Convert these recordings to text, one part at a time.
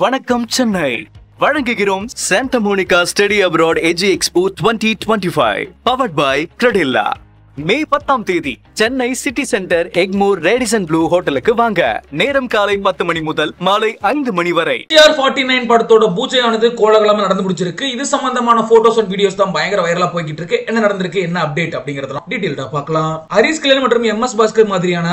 வணக்கம் சென்னை வழங்குகிறோம் Santa Monica study abroad எஜி expo 2025 powered by Credila. May 10ஆம் தேதி Chennai city centre Egmore Radisson Blu ஹோட்டலுக்கு வாங்க. நேரம் காலை 10 மணி முதல் மாலை 5 மணி வரை. STR49 படத்தோட பூஜையானது கோலாகலமா நடந்து முடிச்சிருக்கு. இது சம்பந்தமான போட்டோஸ் அண்ட் வீடியோஸ் தான் பயங்கர வைரலா போய்கிட்டு இருக்கு. என்ன நடந்திருக்கு, என்ன அப்டேட் அப்படிங்கறதெல்லாம் டீடைல்டா பார்க்கலாம். ஹரிஸ் கல்யாண் மற்றும் MS பாஸ்கர் மாதிரியான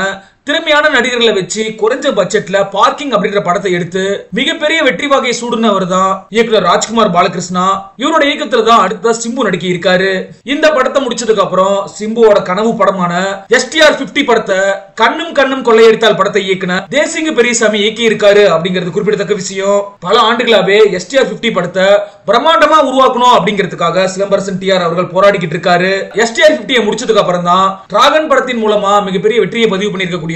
திறமையான நடிகர்களை வச்சு குறைஞ்ச பட்ஜெட்ல பார்க்கிங் அப்படிங்கிற படத்தை எடுத்து மிகப்பெரிய வெற்றி வாகை சூடுனவர் தான் இயக்குனர் ராஜ்குமார் பாலகிருஷ்ணா. இவரோட இயக்கத்துல தான் அடுத்த சிம்பு நடிக்க இருக்காரு. இந்த படத்தை முடிச்சதுக்கு அப்புறம் சிம்புவோட கனவு படமான STR50 படத்தை கண்ணும் கண்ணும் கொள்ளையடித்தால் படத்தை இயக்குனர் தேசிங்கு பெரியசாமி இயக்கி இருக்காரு அப்படிங்கிறது குறிப்பிடத்தக்க விஷயம். பல ஆண்டுகளாவே STR50 படத்தை பிரம்மாண்டமா உருவாக்கணும் அப்படிங்கிறதுக்காக சிலம்பரசன் TR அவர்கள் போராடிக்கிட்டு இருக்காரு. STR50 முடிச்சதுக்கு அப்புறம் தான் டிராகன் படத்தின் மூலமா மிகப்பெரிய வெற்றியை பதிவு பண்ணியிருக்க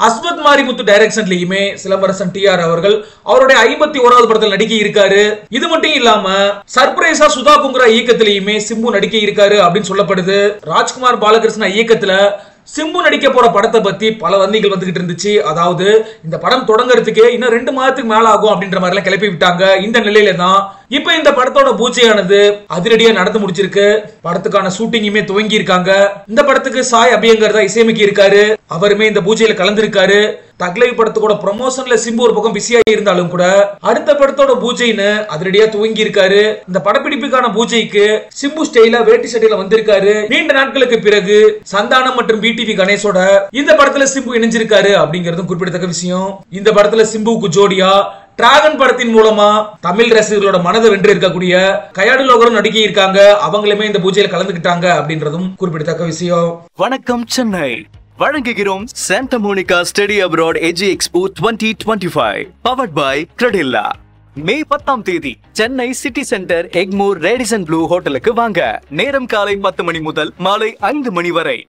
அஸ்வத் மாரிமுத்து டைரக்ஷன்லயுமே சிலம்பரசன் TR அவர்கள் அவருடைய 51வது படத்தில் நடிக்க இருக்காரு. இது மட்டும் இல்லாம சர்ப்ரைஸா சுதா குங்குரா இயக்கத்திலயுமே சிம்பு நடிக்க இருக்காரு அப்படின்னு சொல்லப்படுது. ராஜ்குமார் பாலகிருஷ்ணா இயக்கத்துல சிம்பு நடிக்க போற படத்தை பத்தி பல வதந்திகள் வந்துகிட்டு இருந்துச்சு. அதாவது இந்த படம் தொடங்குறதுக்கே இன்னும் 2 மாதத்துக்கு மேல ஆகும் அப்படின்ற மாதிரி எல்லாம் கிளப்பி விட்டாங்க. இந்த நிலையில தான் இப்ப இந்த படத்தோட பூஜையானது அதிரடியா நடந்து முடிச்சிருக்கு. படத்துக்கான ஷூட்டிங்குமே துவங்கி இருக்காங்க. இந்த படத்துக்கு சாய் அபியங்கர் தான் இசையமைக்க இருக்காரு. அவருமே இந்த பூஜையில கலந்திருக்காரு. தக்லைவ் படத்தோட ப்ரமோஷன்ல சிம்பு ஒரு பக்கம் பிஸியா இருந்தாலும் கூட அடுத்த படத்தோட பூஜைன்னு அதிரடியா துவங்கி இருக்காரு. இந்த படப்பிடிப்புக்கான பூஜைக்கு சிம்பு ஸ்டைலா வேட்டி சட்டையில வந்திருக்காரு. நீண்ட நாட்களுக்கு பிறகு சந்தானம் மற்றும் BTV கணேஷோட இந்த படத்துல சிம்பு இணைஞ்சிருக்காரு அப்படிங்கிறது குறிப்பிடத்தக்க விஷயம். இந்த படத்துல சிம்புவுக்கு ஜோடியா டிராகன் படத்தின் மூலமா தமிழ் ரசிகர்களோட மனதை வென்று இருக்கக்கூடிய கயாடு லோகரும் நடிக்க இருக்காங்க. அவங்களுமே இந்த பூஜையில கலந்துக்கிட்டாங்க அப்படின்றதும் குறிப்பிடத்தக்க விஷயம். வணக்கம் சென்னை வழங்குகிறோம் சாண்டா மோனிகா ஸ்டடி அப்ராட் எஜி expo 2025 powered by Credila. May 10ஆம் தேதி Chennai city centre Egmore Radisson Blu ஹோட்டலுக்கு வாங்க. நேரம் காலை 10 மணி முதல் மாலை 5 மணி வரை.